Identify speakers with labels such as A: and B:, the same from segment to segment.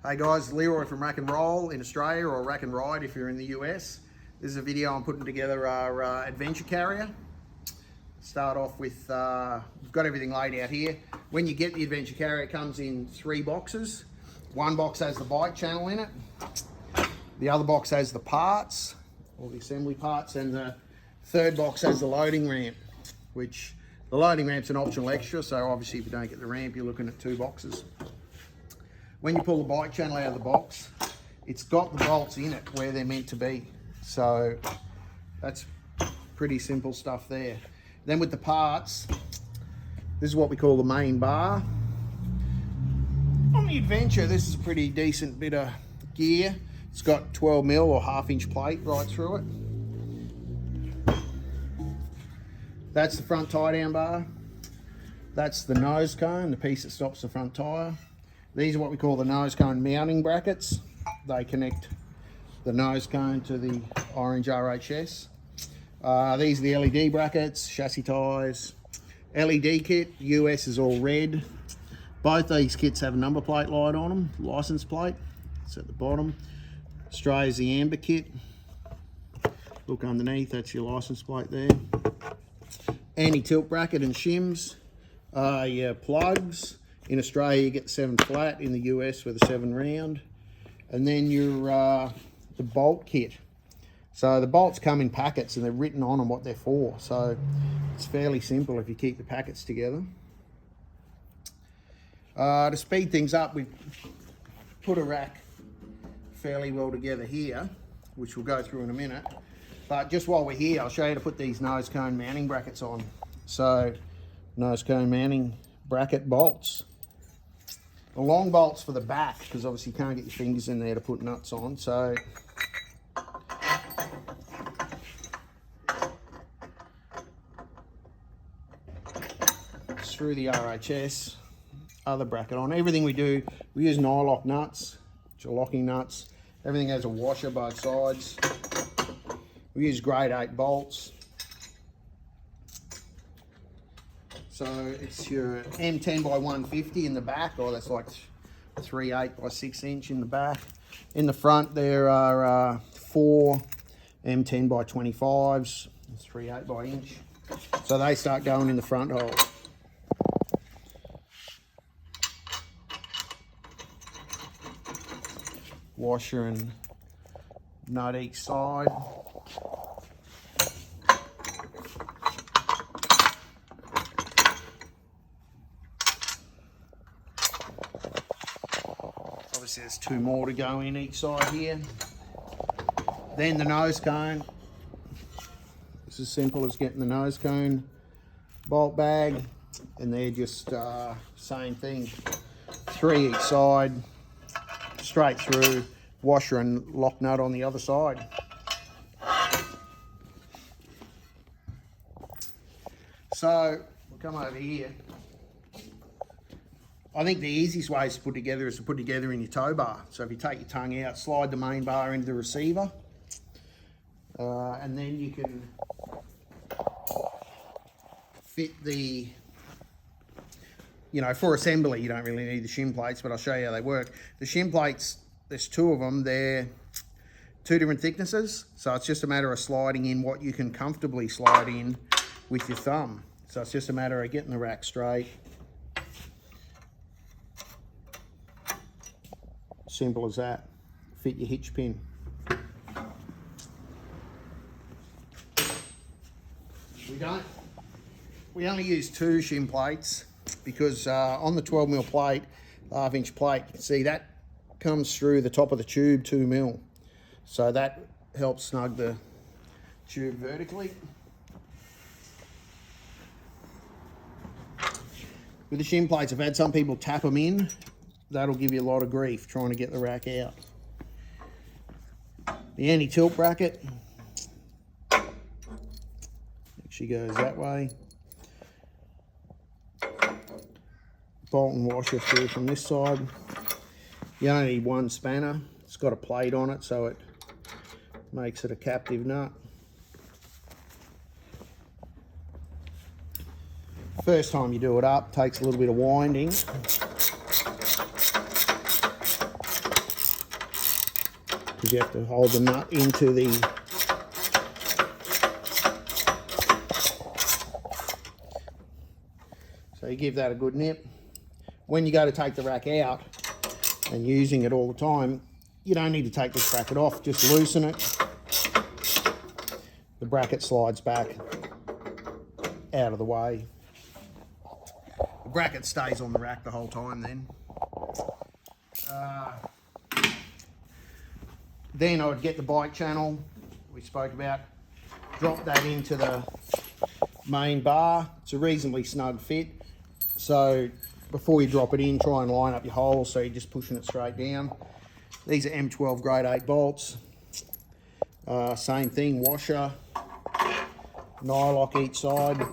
A: Hey guys, Leroy from Rack and Roll in Australia, or Rack and Ride if you're in the US. This is a video I'm putting together our adventure carrier. Start off with, we've got everything laid out here. When you get the adventure carrier, it comes in 3 boxes. One box has the bike channel in it. The other box has the parts, all the assembly parts, and the third box has the loading ramp, which the loading ramp's an optional extra, so obviously if you don't get the ramp, you're looking at 2 boxes. When you pull the bike channel out of the box, it's got the bolts in it where they're meant to be. So that's pretty simple stuff there. Then with the parts, this is what we call the main bar. On the Adventure, this is a pretty decent bit of gear. It's got 12mm or 1/2 inch plate right through it. That's the front tie down bar. That's the nose cone, the piece that stops the front tyre. These are what we call the nose cone mounting brackets. They connect the nose cone to the orange RHS. These are the LED brackets, chassis ties. LED kit, US is all red. Both these kits have a number plate light on them, license plate. It's at the bottom. Australia's the amber kit. Look underneath, that's your license plate there. Anti-tilt bracket and shims. Your plugs. In Australia, you get the 7 flat. In the US, with a 7 round. And then your the bolt kit. So the bolts come in packets, and they're written on them what they're for. So it's fairly simple if you keep the packets together. To speed things up, we've put a rack fairly well together here, which we'll go through in a minute. But just while we're here, I'll show you how to put these nose cone mounting brackets on. So nose cone mounting bracket bolts. The long bolts for the back, because obviously you can't get your fingers in there to put nuts on. So through the RHS, other bracket on. Everything we do, we use nylock nuts, which are locking nuts. Everything has a washer both sides. We use grade 8 bolts. So it's your M10 by 150 in the back, or that's like 3/8 by 6 inch in the back. In the front there are 4 M10 by 25s, 3/8 by inch. So they start going in the front hole. Washer and nut each side. Obviously there's 2 more to go in each side here. Then the nose cone. It's as simple as getting the nose cone bolt bag, and they're just same thing. 3 each side, straight through, washer and lock nut on the other side. So we'll come over here. I think the easiest way to put together is to put together in your tow bar. So if you take your tongue out, slide the main bar into the receiver, and then you can fit the, for assembly, you don't really need the shim plates, but I'll show you how they work. The shim plates, there's 2 of them. They're 2 different thicknesses. So it's just a matter of sliding in what you can comfortably slide in with your thumb. So it's just a matter of getting the rack straight. Simple as that. Fit your hitch pin. We only use 2 shim plates because on the 12mm plate, 1/2 inch plate, you can see that comes through the top of the tube 2mm. So that helps snug the tube vertically. With the shim plates, I've had some people tap them in. That'll give you a lot of grief trying to get the rack out. The anti-tilt bracket actually goes that way. Bolt and washer through from this side. You only need 1 spanner. It's got a plate on it, so it makes it a captive nut. First time you do it up, takes a little bit of winding. because you have to hold the nut into the so you give that a good nip. When you go to take the rack out and using it all the time, you don't need to take this bracket off, just loosen it. The bracket slides back out of the way. The bracket stays on the rack the whole time then. Then I would get the bike channel we spoke about, drop that into the main bar. It's a reasonably snug fit. So before you drop it in, try and line up your holes so you're just pushing it straight down. These are M12 grade 8 bolts. Same thing, washer, nylock each side.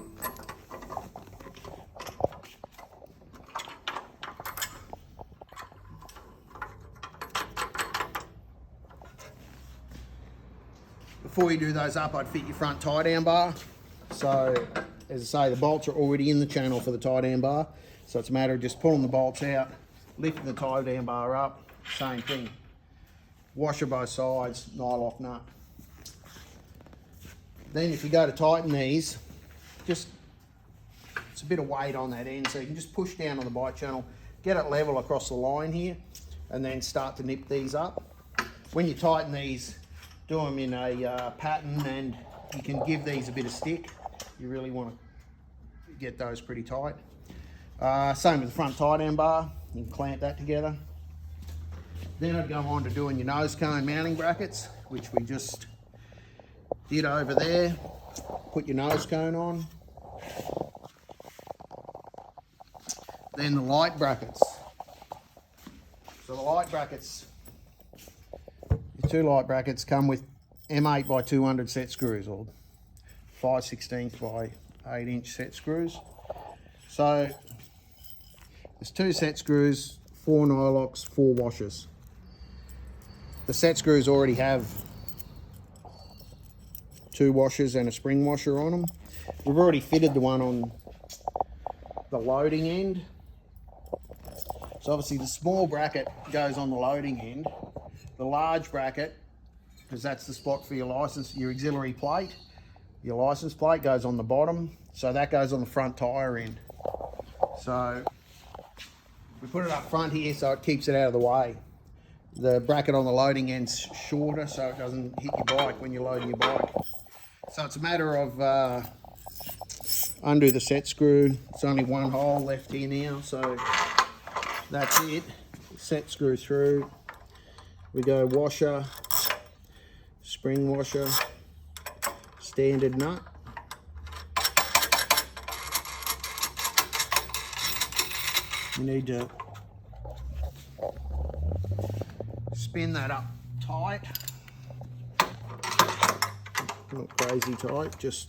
A: Before you do those up, I'd fit your front tie down bar. So as I say, the bolts are already in the channel for the tie down bar. So it's a matter of just pulling the bolts out, lifting the tie down bar up, same thing. Washer both sides, nylock nut. Then if you go to tighten these, just, it's a bit of weight on that end, so you can just push down on the bike channel, get it level across the line here, and then start to nip these up. When you tighten these, do them in a pattern, and you can give these a bit of stick. You really want to get those pretty tight. Same with the front tie down bar, you can clamp that together. Then I'd go on to doing your nose cone mounting brackets, which we just did over there. Put your nose cone on. Then the light brackets. So the light brackets, your two light brackets come with M8 by 200 set screws, or 5/16 by 8-inch set screws. So there's 2 set screws, 4 nylocks, 4 washers. The set screws already have 2 washers and a spring washer on them. We've already fitted the one on the loading end. So obviously the small bracket goes on the loading end. The large bracket, because that's the spot for your license, your auxiliary plate, your license plate goes on the bottom. So that goes on the front tyre end. So we put it up front here so it keeps it out of the way. The bracket on the loading end's shorter so it doesn't hit your bike when you're loading your bike. So it's a matter of undo the set screw. It's only one hole left here now, so that's it. Set screw through. We go washer, spring washer, standard nut. You need to spin that up tight. Not crazy tight, just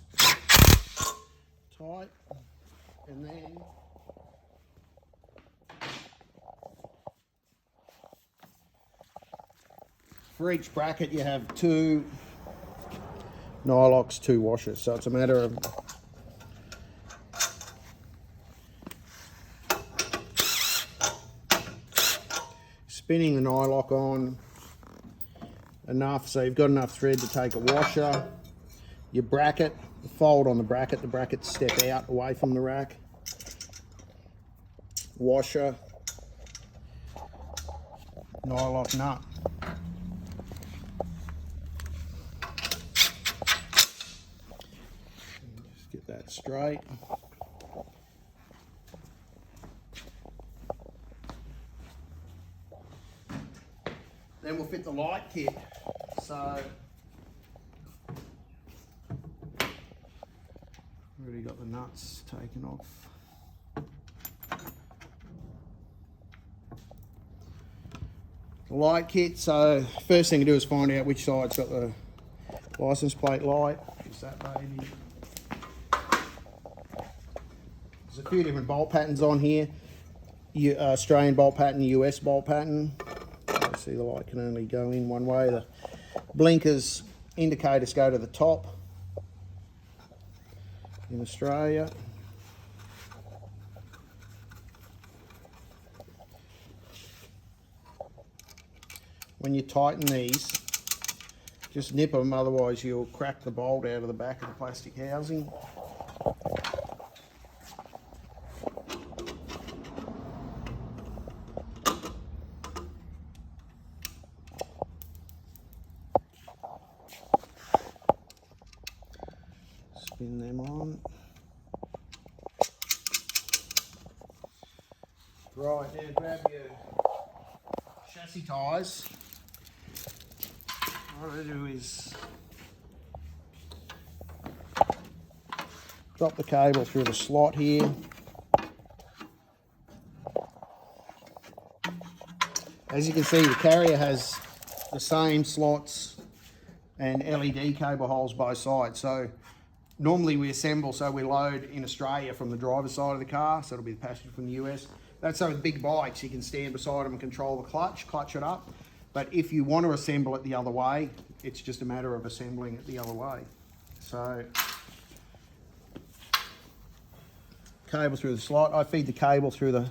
A: tight. And then for each bracket you have 2 nylocks, 2 washers. So it's a matter of spinning the nylock on enough so you've got enough thread to take a washer. Your bracket, the fold on the brackets step out away from the rack. Washer, nylock nut. Just get that straight. Then we'll fit the light kit. So already got the nuts taken off. The light kit, so first thing to do is find out which side's got the license plate light. Is that baby? There's a few different bolt patterns on here. Australian bolt pattern, US bolt pattern. See, the light can only go in one way. The blinkers, indicators go to the top in Australia. When you tighten these, Just nip them, otherwise you'll crack the bolt out of the back of the plastic housing. Spin them on. Right, now grab your chassis tyres. What I do is drop the cable through the slot here. As you can see, the carrier has the same slots and LED cable holes both sides. So normally we assemble, so we load in Australia from the driver's side of the car, so it'll be the passenger from the US. That's so with big bikes, you can stand beside them and control the clutch it up. But if you want to assemble it the other way, it's just a matter of assembling it the other way. So, cable through the slot. I feed the cable through the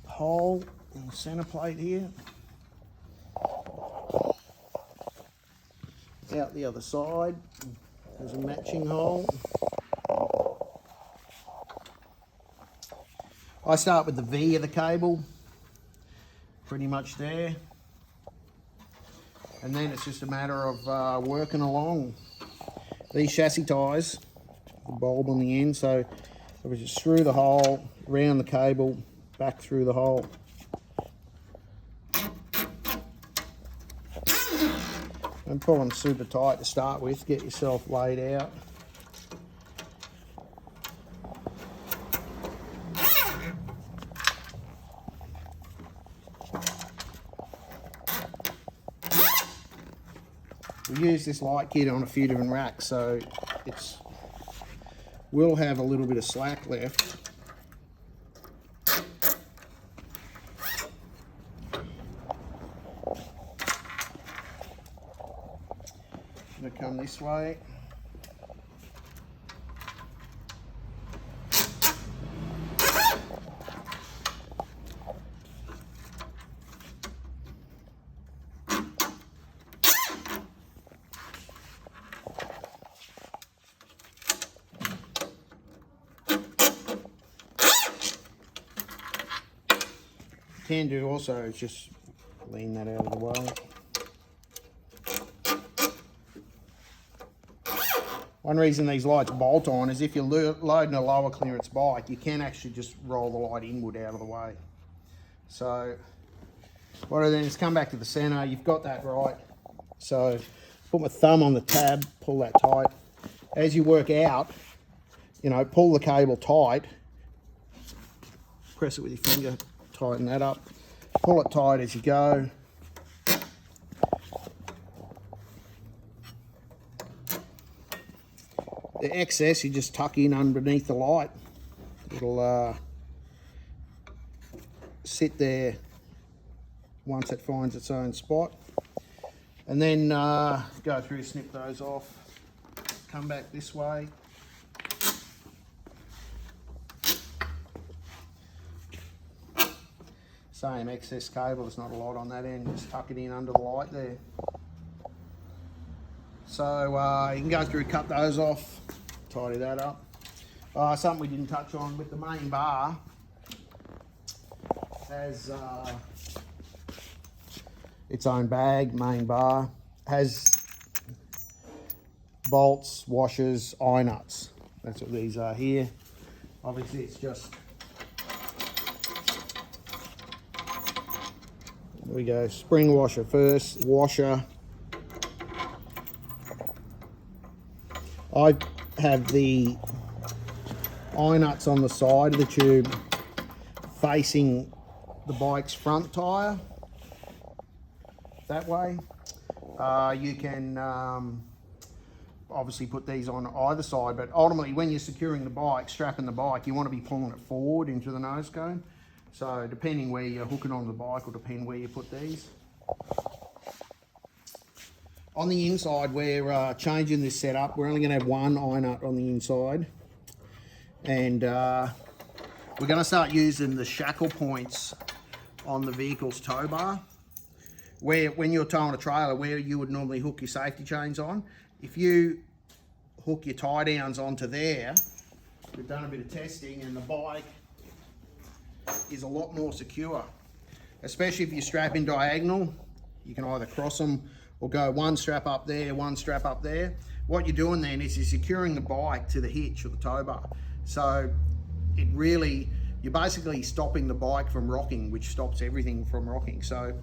A: hole in the center plate here. Out the other side, there's a matching hole. I start with the V of the cable, pretty much there. And then it's just a matter of working along. These chassis ties, the bulb on the end, so I was just through the hole, round the cable, back through the hole. And pull them super tight to start with, get yourself laid out. We use this light kit on a few different racks, so it's will have a little bit of slack left. I'm gonna come this way. Can do also is just lean that out of the way. One reason these lights bolt on is if you're loading a lower clearance bike, you can actually just roll the light inward out of the way. So what I do then is come back to the center. You've got that right. So put my thumb on the tab, pull that tight. As you work out, you know, pull the cable tight, press it with your finger, tighten that up, pull it tight as you go. The excess you just tuck in underneath the light. It'll sit there once it finds its own spot. And then go through, snip those off, come back this way. Same excess cable, there's not a lot on that end, just tuck it in under the light there. So you can go through, cut those off, tidy that up. Something we didn't touch on with the main bar has its own bag, main bar, has bolts, washers, eye nuts. That's what these are here. Obviously it's just, there we go, spring washer first, washer. I have the eye nuts on the side of the tube facing the bike's front tyre, that way. You can obviously put these on either side, but ultimately when you're securing the bike, strapping the bike, you want to be pulling it forward into the nose cone. So depending where you're hooking on the bike will depend where you put these. On the inside, we're changing this setup. We're only going to have one eye nut on the inside. And we're going to start using the shackle points on the vehicle's tow bar. when you're towing a trailer, where you would normally hook your safety chains on, if you hook your tie downs onto there, we've done a bit of testing and the bike is a lot more secure, especially if you strap in diagonal. You can either cross them or go one strap up there, one strap up there. What you're doing then is you're securing the bike to the hitch or the tow bar. So you're basically stopping the bike from rocking, which stops everything from rocking. So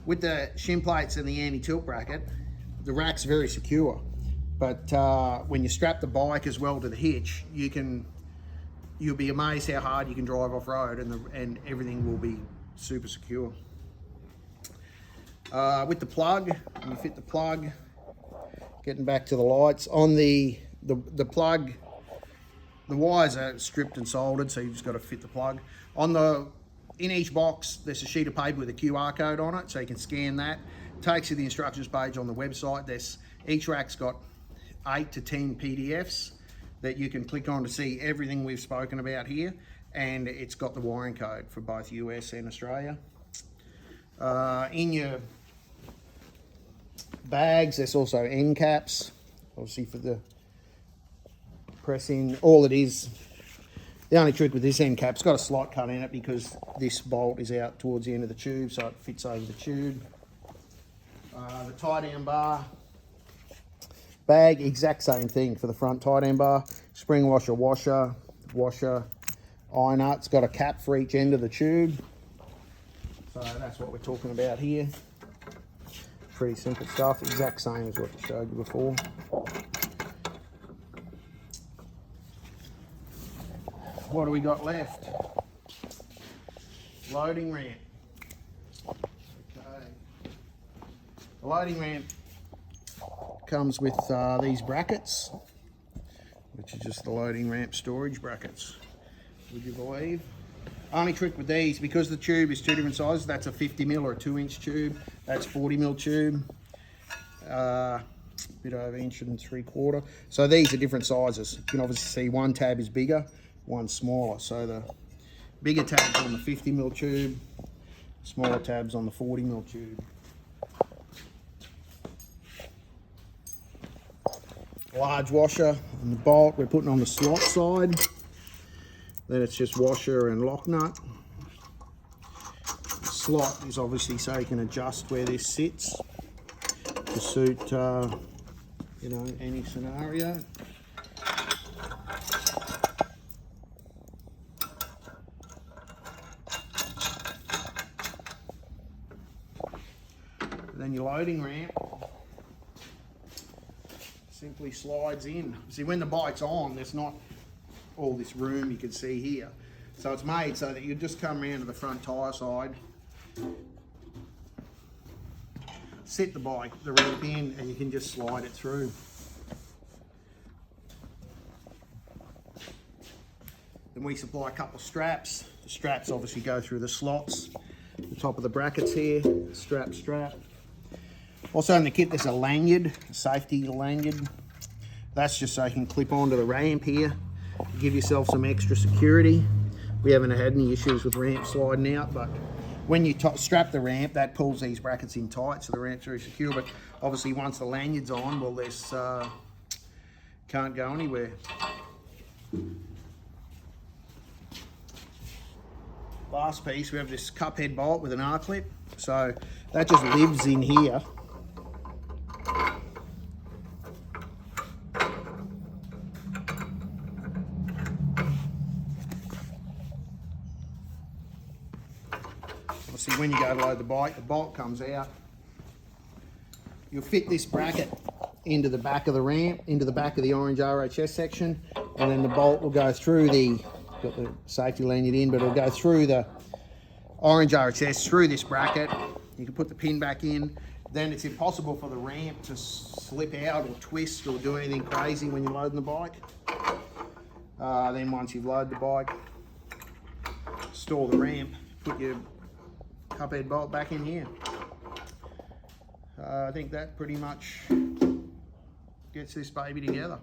A: with the shin plates and the anti-tilt bracket, the rack's very secure. But when you strap the bike as well to the hitch, you'll be amazed how hard you can drive off-road, and everything will be super secure. With the plug, when you fit the plug, getting back to the lights, on the plug, the wires are stripped and soldered, so you just got to fit the plug. In each box, there's a sheet of paper with a QR code on it, so you can scan that. It takes you to the instructions page on the website. Each rack's got 8 to 10 PDFs that you can click on to see everything we've spoken about here, and it's got the wiring code for both US and Australia. In your bags, there's also end caps, obviously for the pressing. All it is, the only trick with this end cap, it's got a slot cut in it because this bolt is out towards the end of the tube, so it fits over the tube. The tie down bar bag, exact same thing for the front tie down bar. Spring washer, iron nut. It's got a cap for each end of the tube. So that's what we're talking about here. Pretty simple stuff, exact same as what I showed you before. What do we got left? Loading ramp. Okay. The loading ramp comes with these brackets, which is just the loading ramp storage brackets, would you believe? Only trick with these, because the tube is 2 different sizes, that's a 50mm or a 2-inch tube, that's 40mm tube, a bit over 1.75 inches. So these are different sizes. You can obviously see one tab is bigger, one smaller. So the bigger tabs on the 50mm tube, smaller tabs on the 40mm tube. Large washer and the bolt we're putting on the slot side. Then it's just washer and lock nut. The slot is obviously so you can adjust where this sits to suit any scenario. Then your loading ramp simply slides in. See, when the bike's on, there's not all this room you can see here. So it's made so that you just come around to the front tyre side, set the ramp in, and you can just slide it through. Then we supply a couple of straps. The straps obviously go through the slots, the top of the brackets here, strap. Also in the kit there's a lanyard, a safety lanyard. That's just so you can clip onto the ramp here, give yourself some extra security. We haven't had any issues with ramp sliding out, but when you strap the ramp, that pulls these brackets in tight, so the ramp's very secure. But obviously once the lanyard's on, well, this can't go anywhere. Last piece, we have this cup head bolt with an R-clip. So that just lives in here. Obviously when you go to load the bike, the bolt comes out. You'll fit this bracket into the back of the ramp, into the back of the orange RHS section, and then the bolt will go through got the safety lanyard in, but it'll go through the orange RHS, through this bracket. You can put the pin back in. Then it's impossible for the ramp to slip out or twist or do anything crazy when you're loading the bike. Then once you've loaded the bike, store the ramp, put your cup head bolt back in here. I think that pretty much gets this baby together.